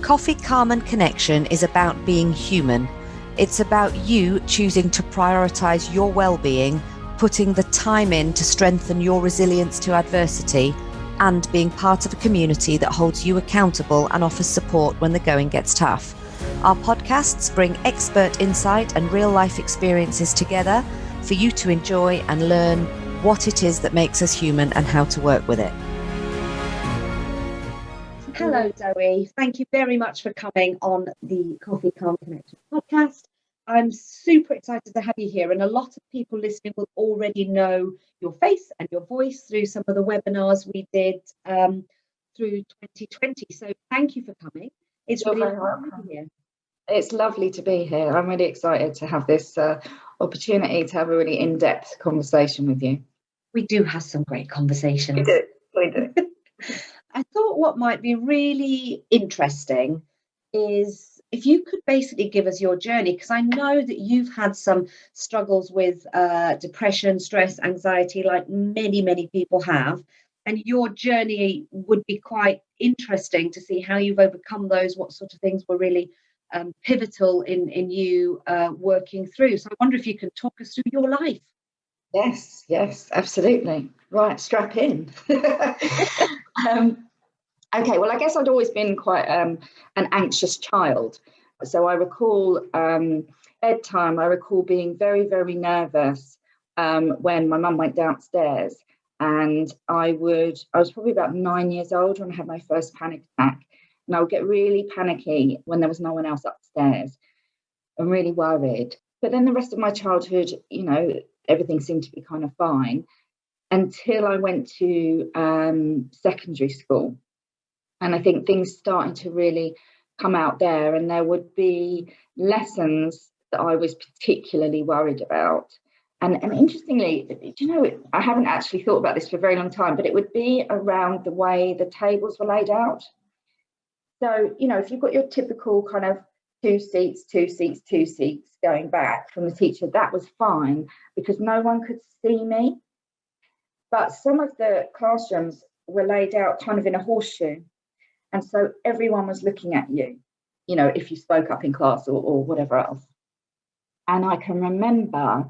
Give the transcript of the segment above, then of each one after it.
Coffee, Calm and Connection is about being human. It's about you choosing to prioritise your well-being, putting the time in to strengthen your resilience to adversity, and being part of a community that holds you accountable and offers support when the going gets tough. Our podcasts bring expert insight and real-life experiences together for you to enjoy and learn what it is that makes us human and how to work with it. Hello, Zoe. Thank you very much for coming on the Coffee, Calm Connection podcast. I'm super excited to have you here, and a lot of people listening will already know your face and your voice through some of the webinars we did through 2020. So thank you for coming. It's really lovely to be here. It's lovely to be here. I'm really excited to have this opportunity to have a really in-depth conversation with you. We do have some great conversations. We do. I thought what might be really interesting is if you could basically give us your journey, because I know that you've had some struggles with depression, stress, anxiety, like many people have. And your journey would be quite interesting to see how you've overcome those, what sort of things were really pivotal in you working through. So I wonder if you can talk us through your life. Yes, absolutely. Right, strap in. Okay, well, I guess I'd always been quite an anxious child. So I recall bedtime, I recall being very nervous when my mum went downstairs. And I was probably about 9 years old when I had my first panic attack. And I would get really panicky when there was no one else upstairs. I'm really worried. But then the rest of my childhood, everything seemed to be kind of fine until I went to secondary school. And I think things started to really come out there, and there would be lessons that I was particularly worried about. And interestingly, I haven't actually thought about this for a very long time, but it would be around the way the tables were laid out. So, if you've got your typical kind of two seats going back from the teacher, that was fine because no one could see me. But some of the classrooms were laid out kind of in a horseshoe. And so everyone was looking at you, if you spoke up in class or whatever else. And I can remember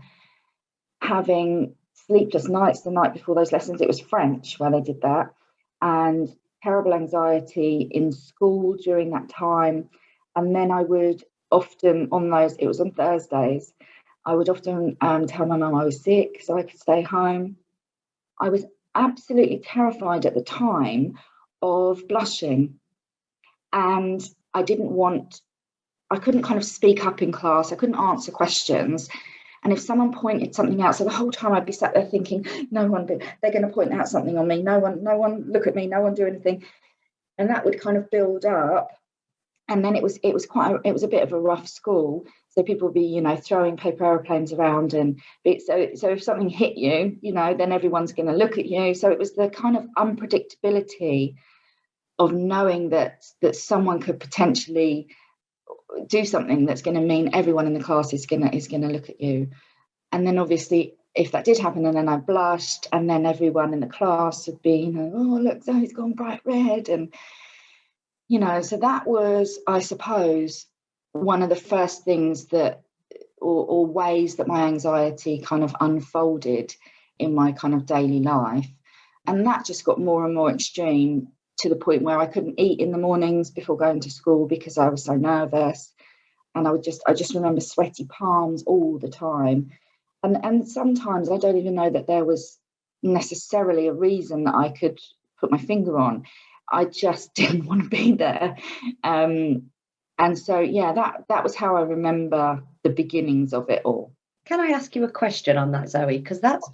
having sleepless nights the night before those lessons. It was French where they did that. And terrible anxiety in school during that time. And then I would often it was on Thursdays, I would often tell my mum I was sick so I could stay home. I was absolutely terrified at the time of blushing. And I couldn't kind of speak up in class. I couldn't answer questions. And if someone pointed something out, so the whole time I'd be sat there thinking, they're going to point out something on me. No one look at me, no one do anything. And that would kind of build up. And then it was a bit of a rough school. So people would be, throwing paper airplanes around. So if something hit you, then everyone's going to look at you. So it was the kind of unpredictability of knowing that someone could potentially do something that's going to mean everyone in the class is going to look at you. And then obviously if that did happen and then I blushed and then everyone in the class would be, oh, look, Zoe's gone bright red. And, so that was, I suppose, one of the first things that, or ways that my anxiety kind of unfolded in my kind of daily life. And that just got more and more extreme to the point where I couldn't eat in the mornings before going to school because I was so nervous. And I just remember sweaty palms all the time. And sometimes I don't even know that there was necessarily a reason that I could put my finger on. I just didn't want to be there. And so, that was how I remember the beginnings of it all. Can I ask you a question on that, Zoe? Because that's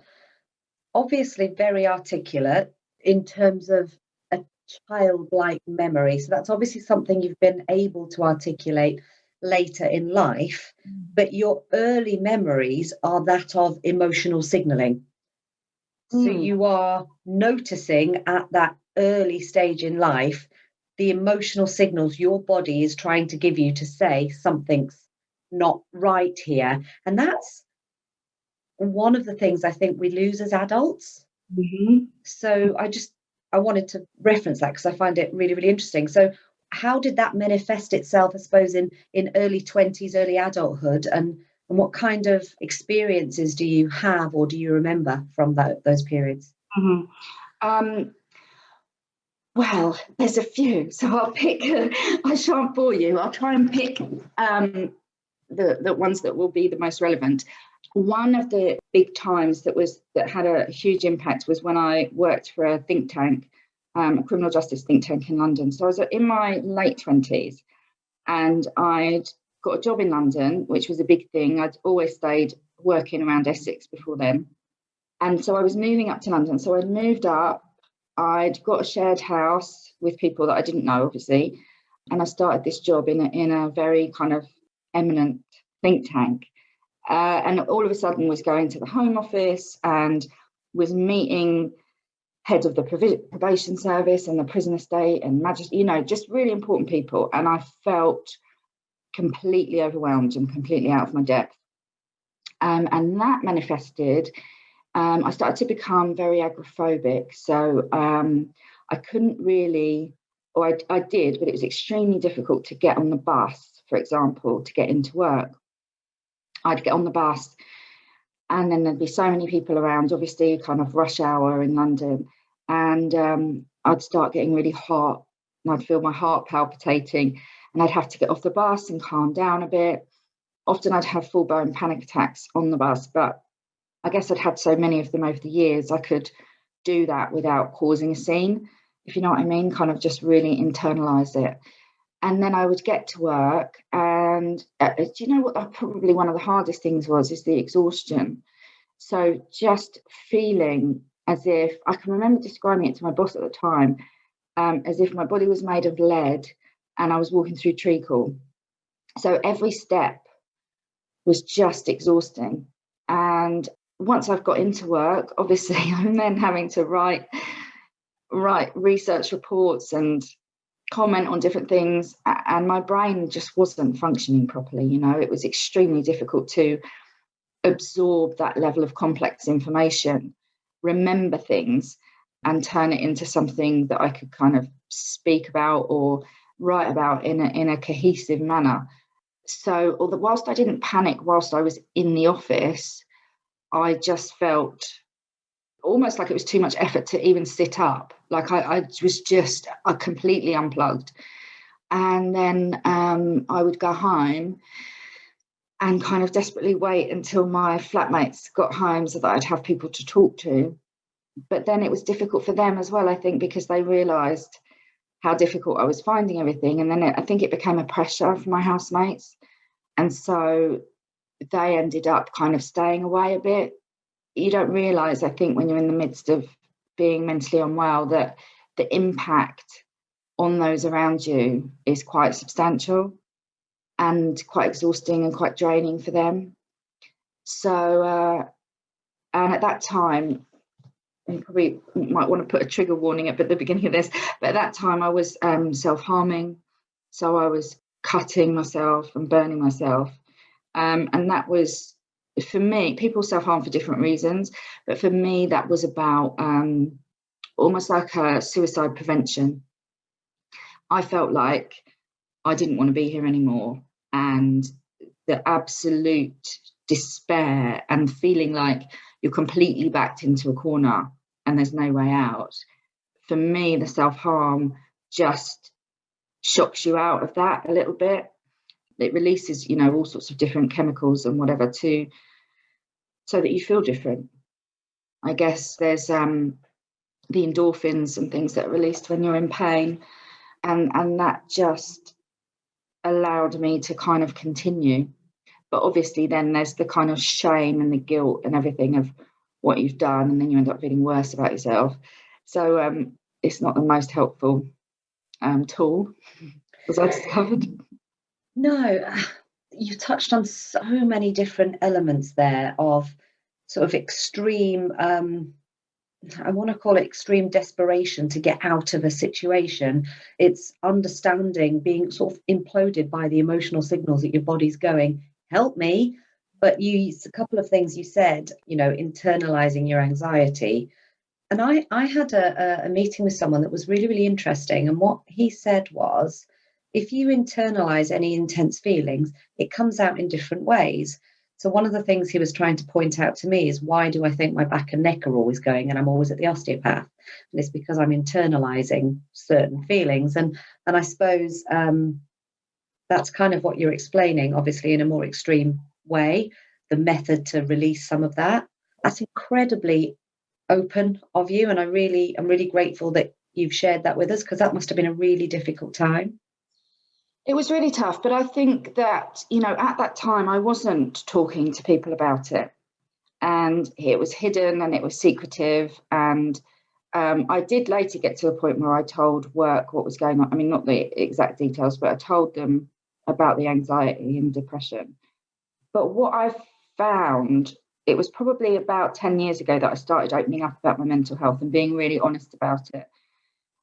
obviously very articulate in terms of a childlike memory. So that's obviously something you've been able to articulate later in life, but your early memories are that of emotional signaling. So you are noticing at that early stage in life the emotional signals your body is trying to give you to say something's not right here. And that's one of the things I think we lose as adults. So I wanted to reference that because I find it really, really interesting. So how did that manifest itself, I suppose, in early 20s, early adulthood, and what kind of experiences do you have or do you remember from those periods? Mm-hmm. Well, there's a few, so I'll pick. I shan't bore you. I'll try and pick the ones that will be the most relevant. One of the big times that had a huge impact was when I worked for a think tank, a criminal justice think tank in London. So I was in my late 20s, and I'd got a job in London, which was a big thing. I'd always stayed working around Essex before then, and so I was moving up to London. So I'd moved up. I'd got a shared house with people that I didn't know, obviously, and I started this job in a very kind of eminent think tank, and all of a sudden was going to the Home Office and was meeting heads of the probation service and the prison estate and magistrate, just really important people, and I felt completely overwhelmed and completely out of my depth, and that manifested. I started to become very agoraphobic. So I couldn't really, or I did, but it was extremely difficult to get on the bus, for example, to get into work. I'd get on the bus and then there'd be so many people around, obviously kind of rush hour in London. And I'd start getting really hot and I'd feel my heart palpitating and I'd have to get off the bus and calm down a bit. Often I'd have full-blown panic attacks on the bus, but I guess I'd had so many of them over the years, I could do that without causing a scene, if you know what I mean, kind of just really internalize it. And then I would get to work and do you know what probably one of the hardest things is the exhaustion. So just feeling as if, I can remember describing it to my boss at the time, as if my body was made of lead and I was walking through treacle. So every step was just exhausting. And once I've got into work, obviously I'm then having to write research reports and comment on different things, and my brain just wasn't functioning properly. It was extremely difficult to absorb that level of complex information, remember things, and turn it into something that I could kind of speak about or write about in a cohesive manner. So, although whilst I didn't panic whilst I was in the office, I just felt almost like it was too much effort to even sit up. Like I was just completely unplugged. And then I would go home and kind of desperately wait until my flatmates got home so that I'd have people to talk to. But then it was difficult for them as well, I think, because they realised how difficult I was finding everything. And then I think it became a pressure for my housemates. And so they ended up kind of staying away a bit. You don't realise, I think, when you're in the midst of being mentally unwell, that the impact on those around you is quite substantial and quite exhausting and quite draining for them. So, and at that time, you probably might want to put a trigger warning at the beginning of this, but at that time I was self-harming. So I was cutting myself and burning myself. And that was, for me, people self-harm for different reasons, but for me that was about almost like a suicide prevention. I felt like I didn't want to be here anymore, and the absolute despair and feeling like you're completely backed into a corner and there's no way out. For me, the self-harm just shocks you out of that a little bit. It releases, all sorts of different chemicals and whatever so that you feel different. I guess there's the endorphins and things that are released when you're in pain, and that just allowed me to kind of continue. But obviously then there's the kind of shame and the guilt and everything of what you've done, and then you end up feeling worse about yourself. So it's not the most helpful tool, as I discovered. No, you touched on so many different elements there of sort of extreme, I want to call it extreme desperation to get out of a situation. It's understanding, being sort of imploded by the emotional signals that your body's going, help me. But a couple of things you said, internalizing your anxiety. And I had a meeting with someone that was really, really interesting. And what he said was, if you internalize any intense feelings, it comes out in different ways. So one of the things he was trying to point out to me is, why do I think my back and neck are always going and I'm always at the osteopath? And it's because I'm internalizing certain feelings. And I suppose that's kind of what you're explaining, obviously in a more extreme way, the method to release some of that. That's incredibly open of you. And I'm really grateful that you've shared that with us, because that must have been a really difficult time. It was really tough, but I think that, at that time I wasn't talking to people about it, and it was hidden and it was secretive. And I did later get to a point where I told work what was going on. I mean, not the exact details, but I told them about the anxiety and depression. But what I found, it was probably about 10 years ago that I started opening up about my mental health and being really honest about it.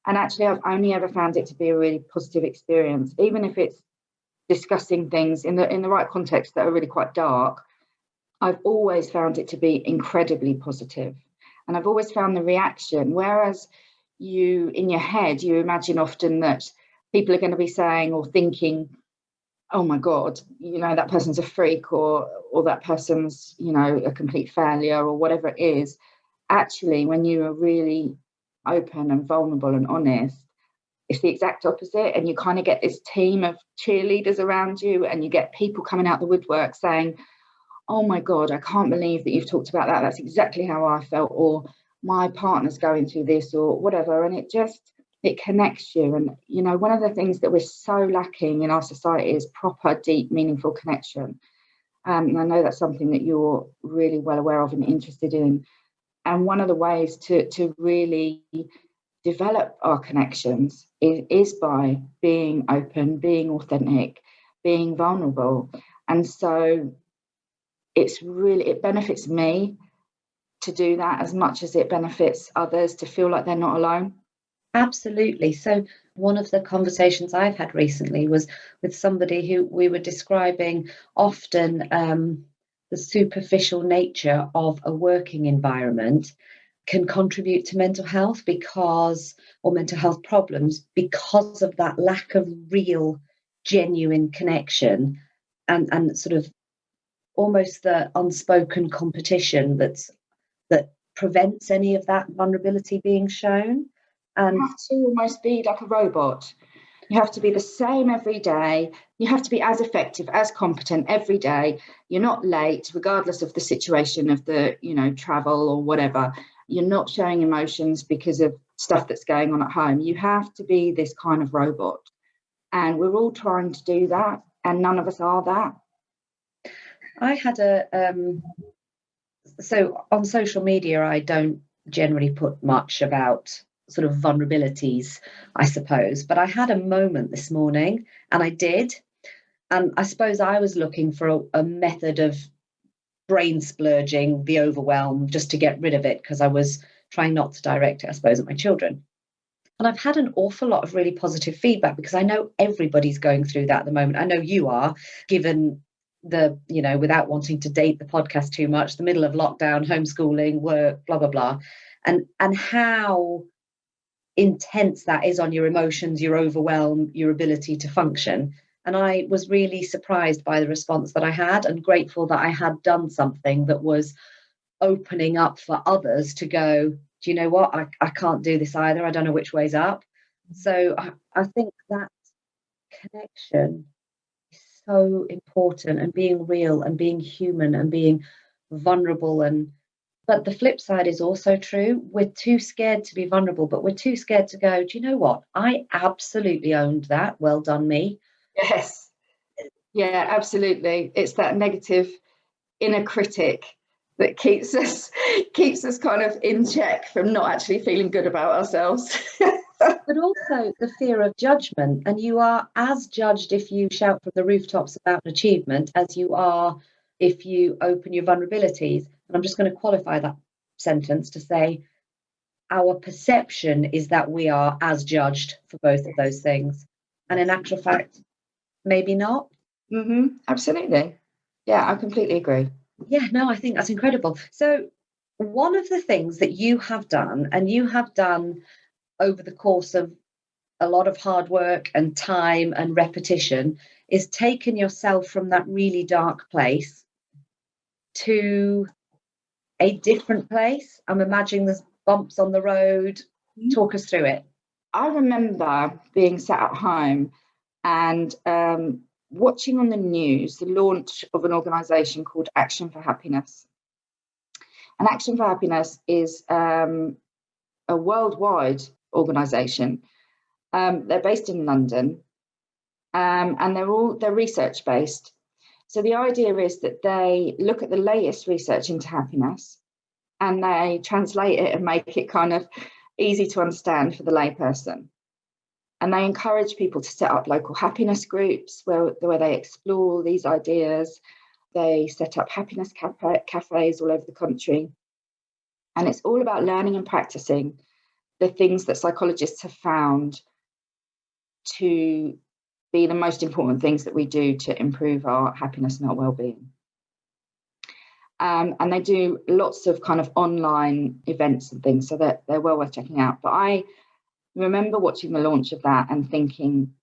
And actually, I've only ever found it to be a really positive experience, even if it's discussing things in the right context that are really quite dark. I've always found it to be incredibly positive. And I've always found the reaction, whereas you, in your head, you imagine often that people are going to be saying or thinking, oh my God, that person's a freak, or that person's, a complete failure, or whatever it is. Actually, when you are really open and vulnerable and honest, it's the exact opposite. And you kind of get this team of cheerleaders around you, and you get people coming out the woodwork saying, oh my God, I can't believe that you've talked about that. That's exactly how I felt, or my partner's going through this, or whatever. And it connects you. And, one of the things that we're so lacking in our society is proper, deep, meaningful connection. And I know that's something that you're really well aware of and interested in. And one of the ways to really develop our connections is by being open, being authentic, being vulnerable. And so it benefits me to do that as much as it benefits others to feel like they're not alone. Absolutely. So one of the conversations I've had recently was with somebody who we were describing often the superficial nature of a working environment can contribute to mental health or mental health problems because of that lack of real, genuine connection and sort of almost the unspoken competition that prevents any of that vulnerability being shown. And you have to almost be like a robot. You have to be the same every day. You have to be as effective, as competent every day. You're not late, regardless of the situation of the, travel or whatever. You're not showing emotions because of stuff that's going on at home. You have to be this kind of robot. And we're all trying to do that, and none of us are that. I had so on social media, I don't generally put much about sort of vulnerabilities, I suppose, but I had a moment this morning, and I did. And I suppose I was looking for a method of brain splurging the overwhelm, just to get rid of it, because I was trying not to direct it, I suppose, at my children. And I've had an awful lot of really positive feedback, because I know everybody's going through that at the moment. I know you are, given the, without wanting to date the podcast too much, the middle of lockdown, homeschooling, work, blah, blah, blah. And how intense that is on your emotions, your overwhelm, your ability to function. And I was really surprised by the response that I had, and grateful that I had done something that was opening up for others to go, do you know what? I can't do this either. I don't know which way's up. So I think that connection is so important, and being real and being human and being vulnerable. But the flip side is also true. We're too scared to be vulnerable, but we're too scared to go, do you know what? I absolutely owned that. Well done, me. Yes. Yeah, absolutely. It's that negative inner critic that keeps us kind of in check from not actually feeling good about ourselves. But also the fear of judgment. And you are as judged if you shout from the rooftops about an achievement as you are if you open your vulnerabilities. And I'm just going to qualify that sentence to say our perception is that we are as judged for both of those things. And in actual fact, maybe not. Mm-hmm. Absolutely. Yeah, I completely agree. Yeah, no, I think that's incredible. So one of the things that you have done, and you have done over the course of a lot of hard work and time and repetition, is taking yourself from that really dark place to a different place. I'm imagining there's bumps on the road. Talk us through it. I remember being sat at home and watching on the news the launch of an organisation called Action for Happiness. And Action for Happiness is a worldwide organisation. They're based in London, and they're research based. So the idea is that they look at the latest research into happiness and they translate it and make it kind of easy to understand for the layperson. And they encourage people to set up local happiness groups where they explore these ideas. They set up happiness cafes all over the country. And it's all about learning and practicing the things that psychologists have found to be the most important things that we do to improve our happiness and our well-being. And they do lots of kind of online events and things, so that they're well worth checking out. But I remember watching the launch of that and thinking,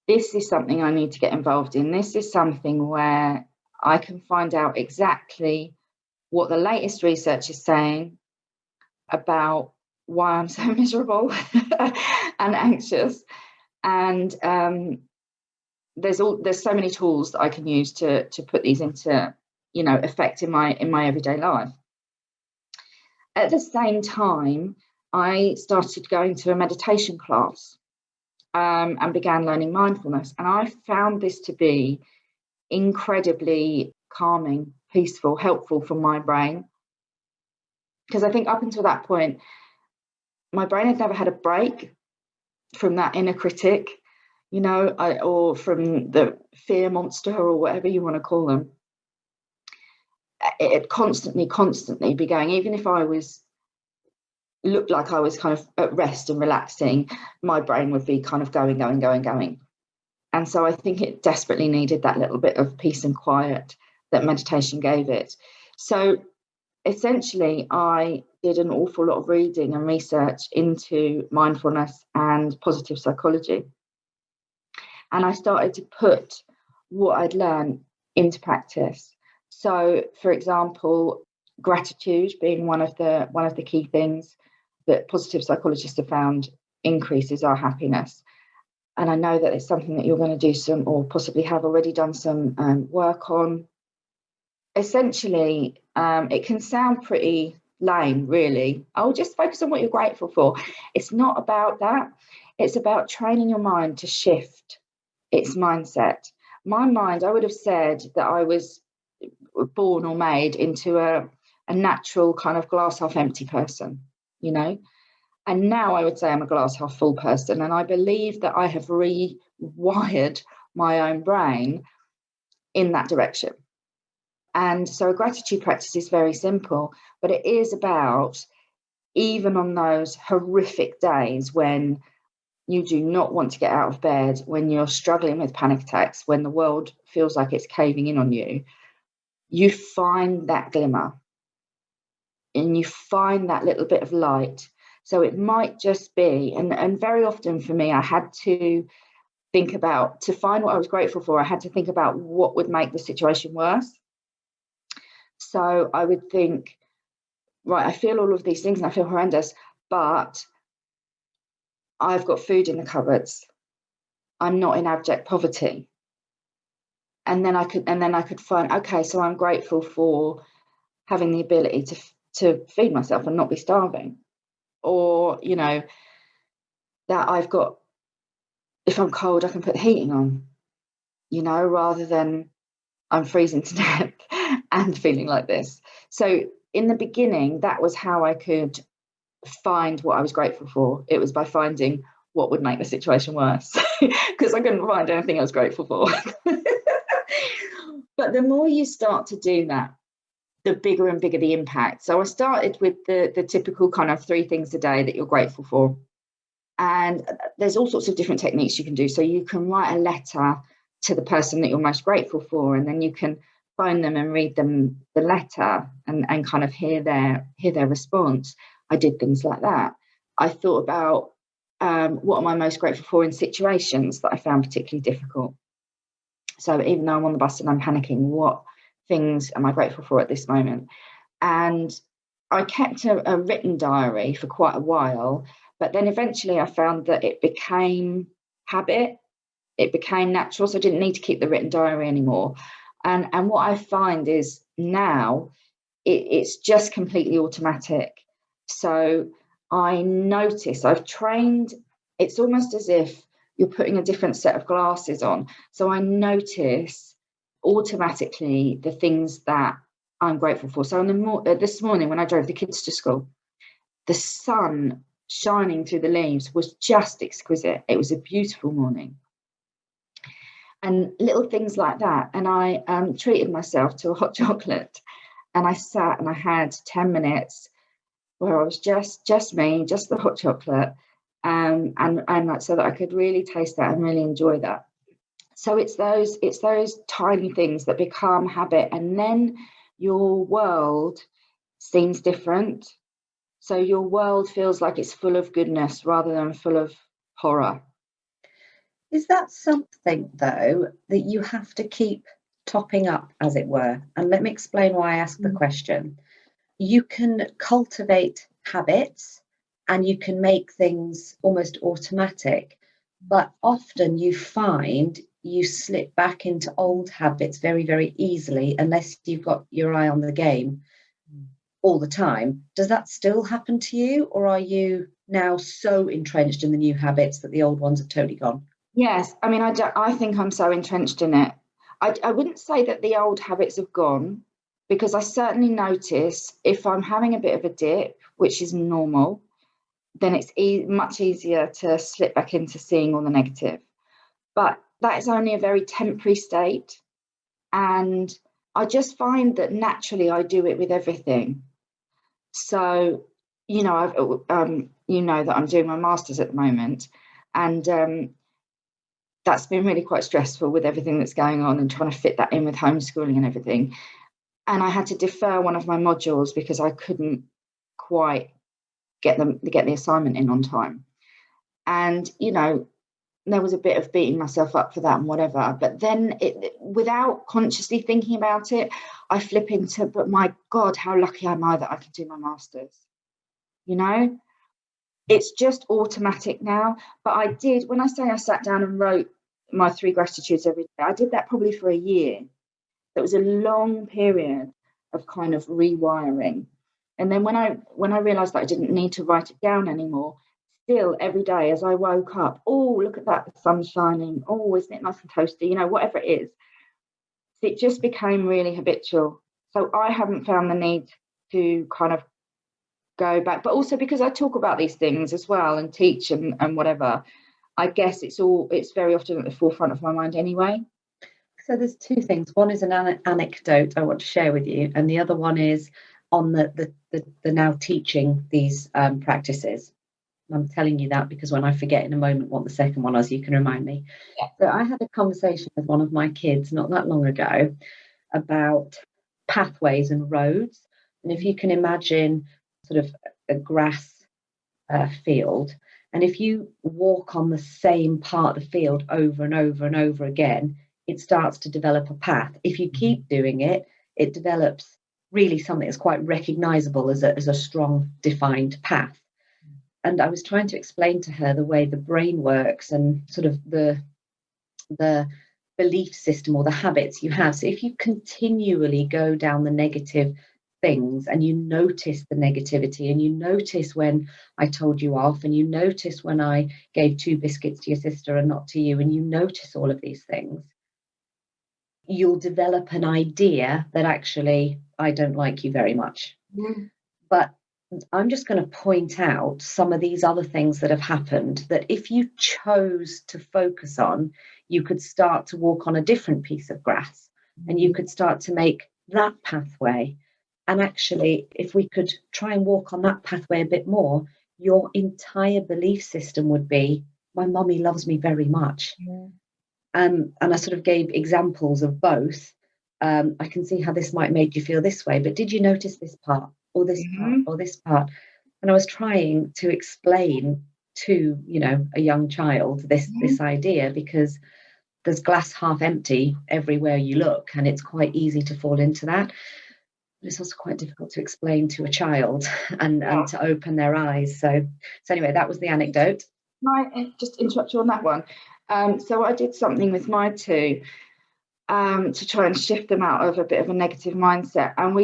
this is something I need to get involved in. This is something where I can find out exactly what the latest research is saying about why I'm so miserable and anxious. And there's so many tools that I can use to put these into, effect in my everyday life. At the same time, I started going to a meditation class and began learning mindfulness. And I found this to be incredibly calming, peaceful, helpful for my brain. Because I think up until that point, my brain had never had a break from that inner critic, or from the fear monster or whatever you want to call them. It constantly be going. Even if I looked like I was kind of at rest and relaxing, my brain would be kind of going. And so I think it desperately needed that little bit of peace and quiet that meditation gave it. So essentially, I did an awful lot of reading and research into mindfulness and positive psychology. And I started to put what I'd learned into practice. So, for example, gratitude being one of the key things that positive psychologists have found increases our happiness. And I know that it's something that you're going to do some, or possibly have already done some work on. Essentially, it can sound pretty lame, really. I'll just focus on what you're grateful for. It's not about that. It's about training your mind to shift its mindset. My mind, I would have said that I was born or made into a natural kind of glass half empty person, and now I would say I'm a glass half full person. And I believe that I have rewired my own brain in that direction. And so a gratitude practice is very simple, but it is about, even on those horrific days when you do not want to get out of bed, when you're struggling with panic attacks, when the world feels like it's caving in on you, you find that glimmer and you find that little bit of light. So it might just be, and very often for me, I had to think about, to find what I was grateful for, I had to think about what would make the situation worse. So I would think, right, I feel all of these things and I feel horrendous, but I've got food in the cupboards. I'm not in abject poverty. And then I could find, okay, so I'm grateful for having the ability to feed myself and not be starving. Or, that I've got, if I'm cold, I can put the heating on, rather than I'm freezing to death and feeling like this. So in the beginning, that was how I could find what I was grateful for. It was by finding what would make the situation worse, because I couldn't find anything I was grateful for. But the more you start to do that, the bigger and bigger the impact. So I started with the typical kind of 3 things a day that you're grateful for. And there's all sorts of different techniques you can do. So you can write a letter to the person that you're most grateful for, and then you can phone them and read them the letter and kind of hear their response. I did things like that. I thought about what am I most grateful for in situations that I found particularly difficult. So even though I'm on the bus and I'm panicking, what things am I grateful for at this moment? And I kept a written diary for quite a while, but then eventually I found that it became habit. It became natural, so I didn't need to keep the written diary anymore. And what I find is now it's just completely automatic. So I notice I've trained, it's almost as if you're putting a different set of glasses on. So I notice automatically the things that I'm grateful for. So this morning when I drove the kids to school, the sun shining through the leaves was just exquisite. It was a beautiful morning. And little things like that. And I treated myself to a hot chocolate. And I sat and I had 10 minutes where I was just me, just the hot chocolate, and so that I could really taste that and really enjoy that. So it's those tiny things that become habit, and then your world seems different. So your world feels like it's full of goodness rather than full of horror. Is that something, though, that you have to keep topping up, as it were? And let me explain why I asked the question. You can cultivate habits and you can make things almost automatic, but often you find you slip back into old habits very, very easily unless you've got your eye on the game all the time. Does that still happen to you, or are you now so entrenched in the new habits that the old ones have totally gone? Yes, I mean, I think I'm so entrenched in it. I wouldn't say that the old habits have gone, because I certainly notice if I'm having a bit of a dip, which is normal, then it's much easier to slip back into seeing all the negative. But that is only a very temporary state. And I just find that naturally I do it with everything. So, you know, that I'm doing my master's at the moment. And that's been really quite stressful with everything that's going on and trying to fit that in with homeschooling and everything. And I had to defer one of my modules because I couldn't quite get the assignment in on time. And, you know, there was a bit of beating myself up for that and whatever. But then without consciously thinking about it, I flip into, but my God, how lucky am I that I can do my master's? You know, it's just automatic now. But I did, when I say I sat down and wrote my 3 gratitudes every day, I did that probably for a year. It was a long period of kind of rewiring. And then when I realized that I didn't need to write it down anymore, still every day as I woke up, oh, look at that, the sun's shining, oh, isn't it nice and toasty, you know, whatever it is. It just became really habitual. So I haven't found the need to kind of go back, but also because I talk about these things as well and teach and whatever, I guess it's very often at the forefront of my mind anyway. So there's 2 things. One is an anecdote I want to share with you, and the other one is on the now teaching these practices. I'm telling you that because when I forget in a moment what the second one was, you can remind me. Yeah. So I had a conversation with one of my kids not that long ago about pathways and roads. And if you can imagine sort of a grass field, and if you walk on the same part of the field over and over and over again, it starts to develop a path. If you keep doing it, it develops really something that's quite recognizable as a strong, defined path. And I was trying to explain to her the way the brain works and sort of the belief system or the habits you have. So if you continually go down the negative things and you notice the negativity, and you notice when I told you off, and you notice when I gave 2 biscuits to your sister and not to you, and you notice all of these things, you'll develop an idea that actually I don't like you very much. But I'm just going to point out some of these other things that have happened that if you chose to focus on, you could start to walk on a different piece of grass, and you could start to make that pathway. And actually, if we could try and walk on that pathway a bit more, your entire belief system would be, my mummy loves me very much. And I sort of gave examples of both. I can see how this might make you feel this way, but did you notice this part or this part or this part? And I was trying to explain to, a young child, this idea, because there's glass half empty everywhere you look, and it's quite easy to fall into that. But it's also quite difficult to explain to a child and to open their eyes. So anyway, that was the anecdote. Can I just interrupt you on that one? So I did something with my two to try and shift them out of a bit of a negative mindset. And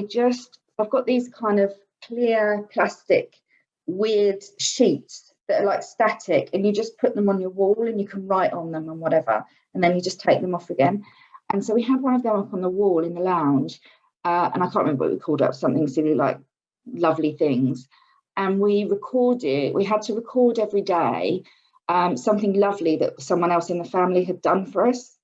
I've got these kind of clear plastic weird sheets that are like static, and you just put them on your wall and you can write on them and whatever, and then you just take them off again. And so we had one of them up on the wall in the lounge, and I can't remember what we called it, something silly like lovely things. And we had to record every day something lovely that someone else in the family had done for us.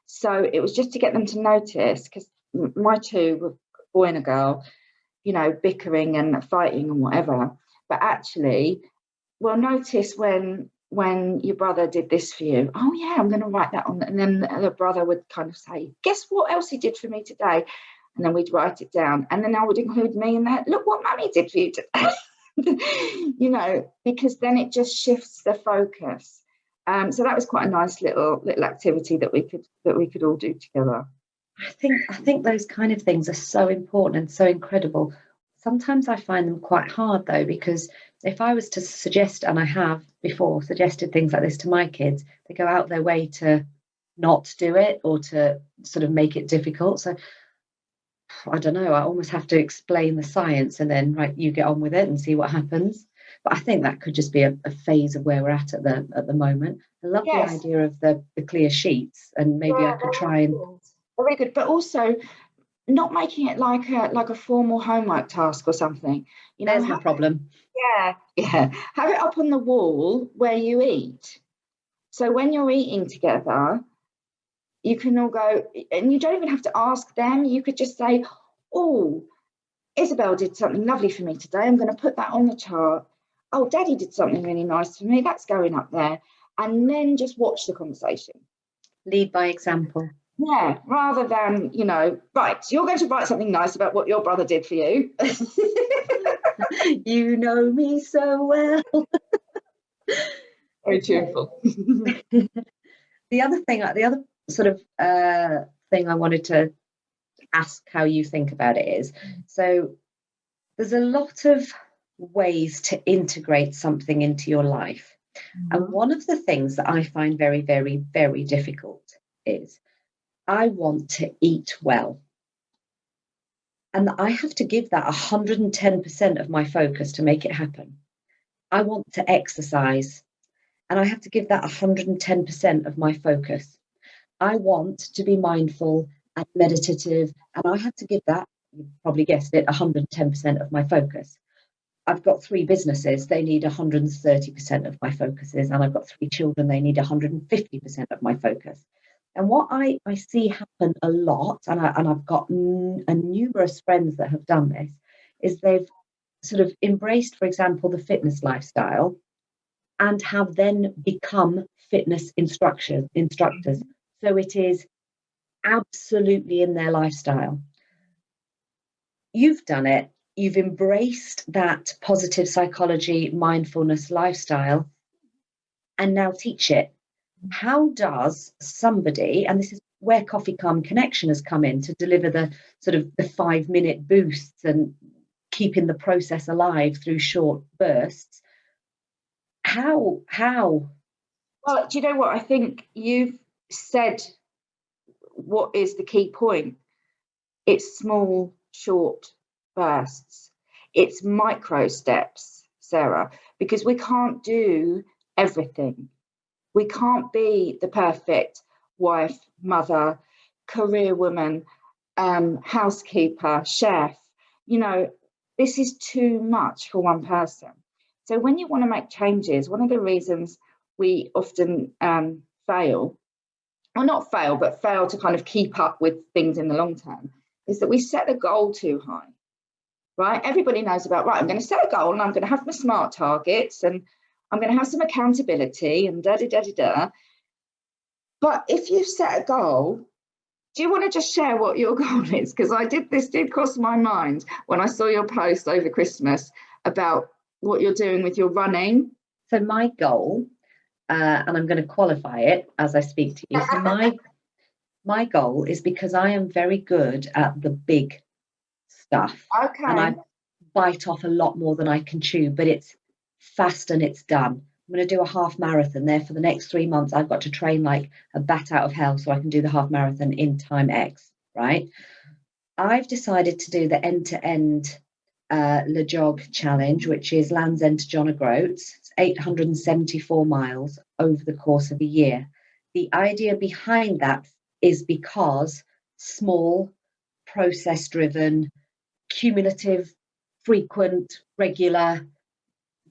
So it was just to get them to notice, because my two were a boy and a girl, bickering and fighting and whatever. But actually, we'll notice when your brother did this for you. Oh yeah, I'm going to write that on. And then the brother would kind of say, guess what else he did for me today? And then we'd write it down. And then I would include me in that. Look what Mummy did for you today. Because then it just shifts the focus. So that was quite a nice little activity that we could all do together. I think those kind of things are so important and so incredible. Sometimes I find them quite hard though, because if I was to suggest, and I have before suggested things like this to my kids, they go out their way to not do it or to sort of make it difficult. So I don't know, I almost have to explain the science and then, right, you get on with it and see what happens. But I think that could just be a phase of where we're at the moment. I love the idea of the clear sheets, and maybe I could try and... Very good, but also not making it like a formal homework task or something. There's my problem. Yeah. Have it up on the wall where you eat. So when you're eating together, you can all go, and you don't even have to ask them. You could just say, oh, Isabel did something lovely for me today. I'm going to put that on the chart. Oh, Daddy did something really nice for me. That's going up there. And then just watch the conversation. Lead by example. Yeah, rather than, right, so you're going to write something nice about what your brother did for you. You know me so well. Very cheerful. The other sort of thing I wanted to ask how you think about it is, so there's a lot of ways to integrate something into your life. Mm-hmm. And one of the things that I find very, very, very difficult is I want to eat well. And I have to give that 110% of my focus to make it happen. I want to exercise, and I have to give that 110% of my focus. I want to be mindful and meditative, and I have to give that, you probably guessed it, 110% of my focus. I've got 3 businesses, they need 130% of my focuses, and I've got 3 children, they need 150% of my focus. And what I see happen a lot, and I've got numerous friends that have done this, is they've sort of embraced, for example, the fitness lifestyle and have then become fitness instructors. So it is absolutely in their lifestyle. You've done it. You've embraced that positive psychology, mindfulness lifestyle, and now teach it. How does somebody, and this is where Coffee Calm Connection has come in to deliver the sort of the 5-minute boosts and keeping the process alive through short bursts. How? Well, do you know what? I think you've said what is the key point. It's small, short bursts. It's micro steps, Sarah, because we can't do everything. We can't be the perfect wife, mother, career woman, housekeeper, chef. This is too much for one person. So when you want to make changes, one of the reasons we often fail to kind of keep up with things in the long term, is that we set the goal too high, right? Everybody knows about, right, I'm going to set a goal and I'm going to have my SMART targets and I'm going to have some accountability and da-da-da-da-da. But if you set a goal, do you want to just share what your goal is? Because this did cross my mind when I saw your post over Christmas about what you're doing with your running. So my goal, and I'm going to qualify it as I speak to you. So my goal is, because I am very good at the big stuff, and I Okay. bite off a lot more than I can chew, but it's fast and it's done. I'm going to do a half marathon there for the next 3 months. I've got to train like a bat out of hell so I can do the half marathon in time X, right? I've decided to do the end-to-end Le Jog challenge, which is Land's End to John O'Groats. It's 874 miles over the course of a year. The idea behind that is because small, process-driven, cumulative, frequent, regular.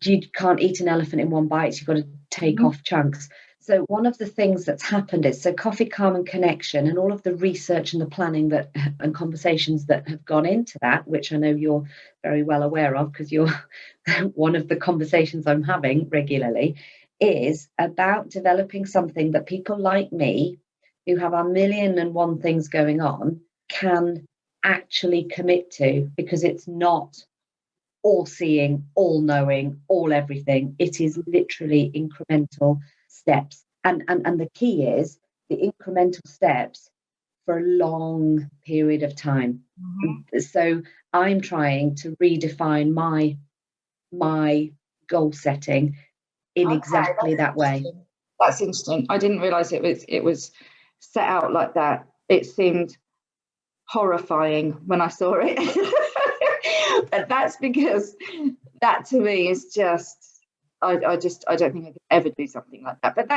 You can't eat an elephant in one bite. You've got to take off chunks. So one of the things that's happened is, so Coffee, Calm and Connection, and all of the research and the planning that and conversations that have gone into that, which I know you're very well aware of because you're one of the conversations I'm having regularly, is about developing something that people like me, who have a million and one things going on, can actually commit to, because it's not all seeing, all knowing, all everything. It is literally incremental steps. And the key is the incremental steps for a long period of time. So I'm trying to redefine my goal setting in exactly that way. That's interesting. I didn't realise it was set out like that. It seemed horrifying when I saw it. But that's because that to me is just I don't think I could ever do something like that. But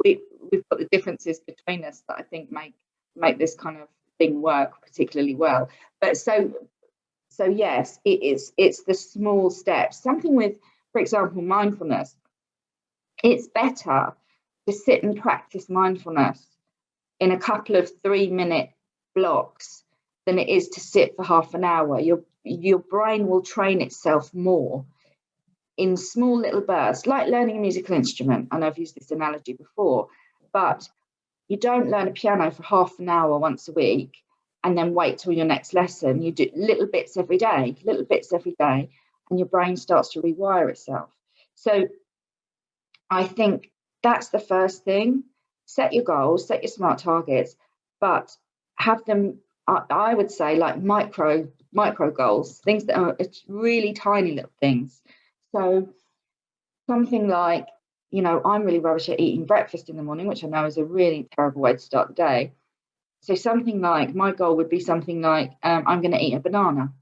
we've got the differences between us that I think make this kind of thing work particularly well. But so yes, it's the small steps. Something with, for example, mindfulness. It's better to sit and practice mindfulness in a couple of 3-minute blocks than it is to sit for half an hour. Your brain will train itself more in small little bursts, like learning a musical instrument. I know I've used this analogy before, but you don't learn a piano for half an hour once a week and then wait till your next lesson. You do little bits every day, and your brain starts to rewire itself. So I think that's the first thing. Set your goals, set your SMART targets, but have them, I would say, like micro goals, things that are really tiny little things. So something like, I'm really rubbish at eating breakfast in the morning, which I know is a really terrible way to start the day. So something like, my goal would be something like, I'm going to eat a banana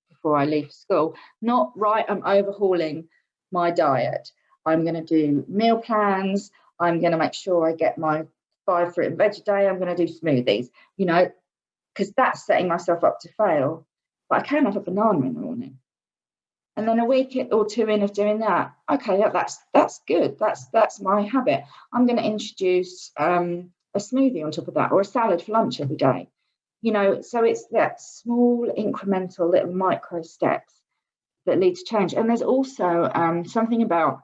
before I leave school. Not, right, I'm overhauling my diet. I'm going to do meal plans. I'm going to make sure I get my 5 fruit and veg a day. I'm going to do smoothies, because that's setting myself up to fail. But I can have a banana in the morning. And then a week or 2 in of doing that, okay, that's good. That's my habit. I'm going to introduce a smoothie on top of that, or a salad for lunch every day. So it's that small, incremental, little micro steps that lead to change. And there's also something about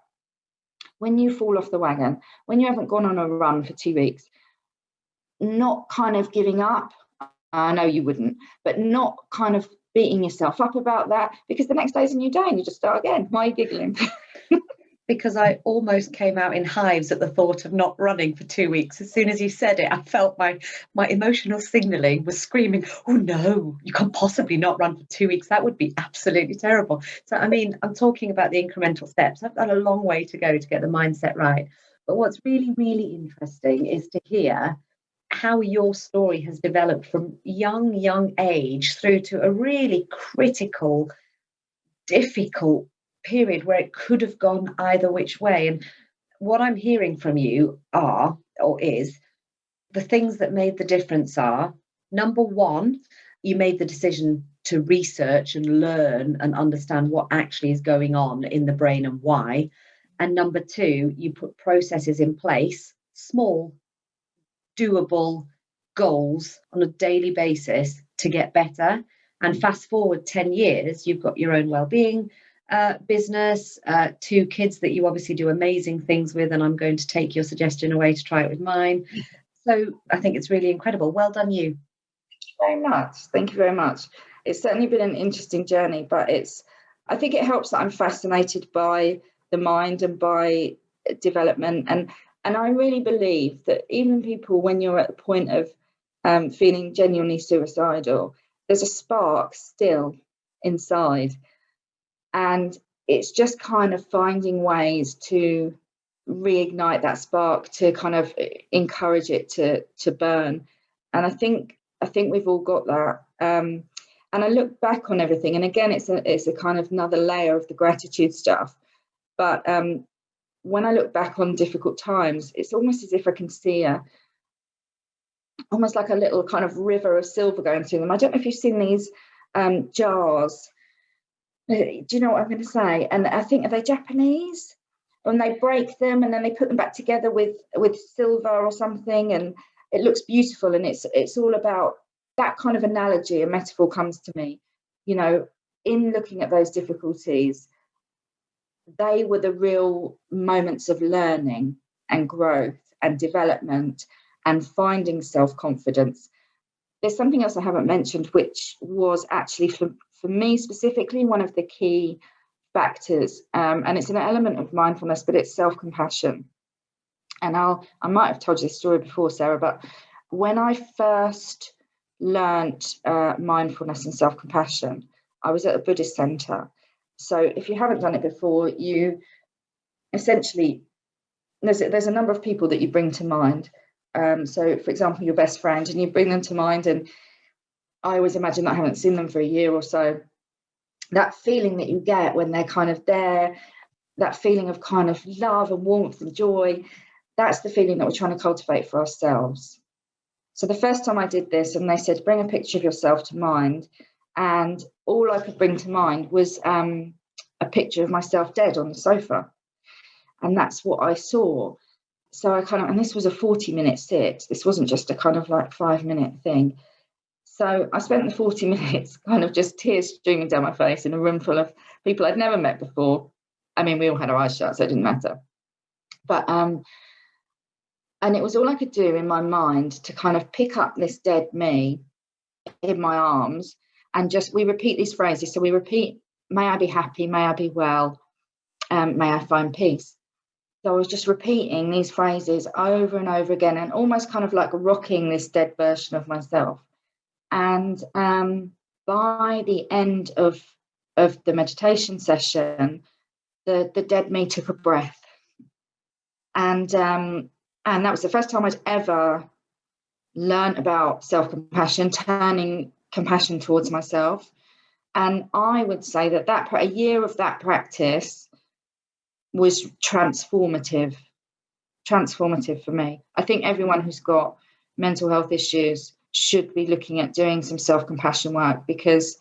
when you fall off the wagon, when you haven't gone on a run for 2 weeks, not kind of giving up. I know you wouldn't, but not kind of beating yourself up about that, because the next day's a new day and you just start again. Why are you giggling? Because I almost came out in hives at the thought of not running for 2 weeks. As soon as you said it, I felt my emotional signaling was screaming, oh no, you can't possibly not run for 2 weeks. That would be absolutely terrible. So, I mean, I'm talking about the incremental steps. I've got a long way to go to get the mindset right. But what's really, really interesting is to hear how your story has developed from young age through to a really critical, difficult period where it could have gone either which way. And what I'm hearing from you is the things that made the difference are, number one, you made the decision to research and learn and understand what actually is going on in the brain and why. And number two, you put processes in place, small, doable goals on a daily basis to get better. And fast forward 10 years, you've got your own well-being business, 2 kids that you obviously do amazing things with, and I'm going to take your suggestion away to try it with mine. So I think it's really incredible. Well done, you. Very much. Thank you very much. It's certainly been an interesting journey, but I think it helps that I'm fascinated by the mind and by development. And I really believe that even people, when you're at the point of feeling genuinely suicidal, there's a spark still inside. And it's just kind of finding ways to reignite that spark, to kind of encourage it to burn. And I think we've all got that. And I look back on everything, and again, it's a kind of another layer of the gratitude stuff. But when I look back on difficult times, it's almost as if I can see almost like a little kind of river of silver going through them. I don't know if you've seen these jars. Do you know what I'm going to say? And I think, are they Japanese? And they break them and then they put them back together with silver or something, and it looks beautiful. And it's all about that kind of analogy. A metaphor comes to me, you know, in looking at those difficulties. They were the real moments of learning and growth and development and finding self-confidence. There's something else I haven't mentioned, which was actually for me specifically one of the key factors, and it's an element of mindfulness, but it's self-compassion. And I might have told you this story before, Sarah, but when I first learnt mindfulness and self-compassion, I was at a Buddhist centre. So if you haven't done it before, you essentially, there's a number of people that you bring to mind. So, for example, your best friend, and you bring them to mind, and I always imagine that I haven't seen them for a year or so. That feeling that you get when they're kind of there, that feeling of kind of love and warmth and joy, that's the feeling that we're trying to cultivate for ourselves. So the first time I did this, and they said, bring a picture of yourself to mind, and all I could bring to mind was a picture of myself dead on the sofa. And that's what I saw. So I kind of, and this was a 40-minute sit. This wasn't just a kind of like 5-minute thing. So I spent the 40 minutes kind of just tears streaming down my face in a room full of people I'd never met before. I mean, we all had our eyes shut, so it didn't matter. But, and it was all I could do in my mind to kind of pick up this dead me in my arms, and just, we repeat these phrases. So we repeat, may I be happy, may I be well, may I find peace. So I was just repeating these phrases over and over again, and almost kind of like rocking this dead version of myself. And by the end of the meditation session, the dead me took a breath. And that was the first time I'd ever learned about self-compassion, turning compassion towards myself. And I would say that a year of that practice was transformative for me. I think everyone who's got mental health issues should be looking at doing some self-compassion work, because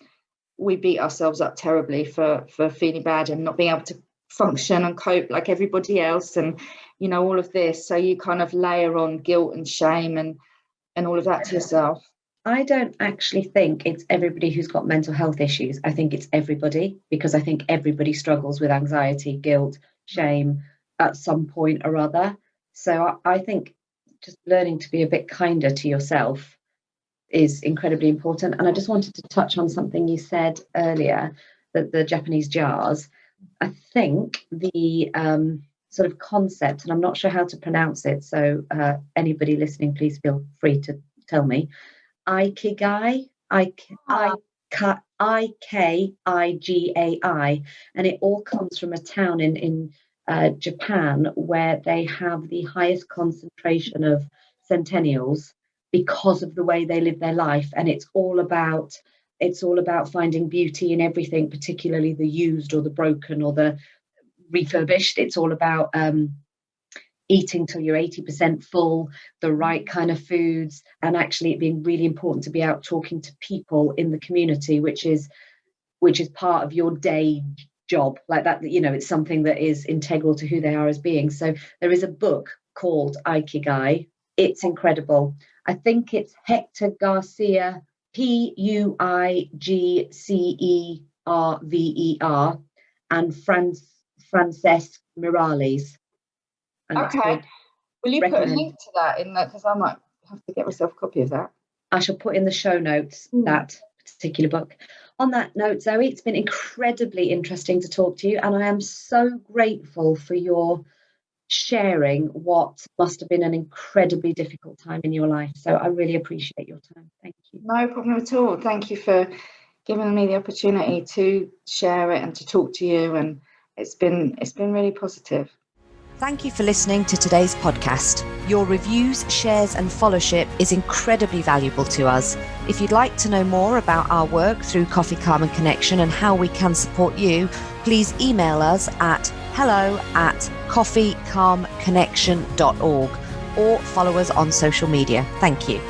we beat ourselves up terribly for feeling bad and not being able to function and cope like everybody else, and you know, all of this. So you kind of layer on guilt and shame and all of that to yourself. I don't actually think it's everybody who's got mental health issues. I think it's everybody, because I think everybody struggles with anxiety, guilt, shame at some point or other. So I think just learning to be a bit kinder to yourself is incredibly important. And I just wanted to touch on something you said earlier, that the Japanese jars. I think the sort of concept, and I'm not sure how to pronounce it, so anybody listening, please feel free to tell me. Ikigai, Ikigai, and it all comes from a town in Japan where they have the highest concentration of centennials because of the way they live their life, and it's all about finding beauty in everything, particularly the used or the broken or the refurbished. It's all about eating till you're 80% full, the right kind of foods, and actually it being really important to be out talking to people in the community, which is part of your day job, like that, you know, it's something that is integral to who they are as beings. So there is a book called Ikigai. It's incredible. I think it's Hector Garcia, Puigcerver, and Francesc Miralles. Okay. Will you put a link to that in there? Because I might have to get myself a copy of that. I shall put in the show notes that particular book. On that note, Zoe, it's been incredibly interesting to talk to you, and I am so grateful for your sharing what must have been an incredibly difficult time in your life. So I really appreciate your time. Thank you. No problem at all. Thank you for giving me the opportunity to share it and to talk to you, and it's been really positive. Thank you for listening to today's podcast. Your reviews, shares and followership is incredibly valuable to us. If you'd like to know more about our work through Coffee, Calm and Connection and how we can support you, please email us at hello@coffeecalmconnection.org or follow us on social media. Thank you.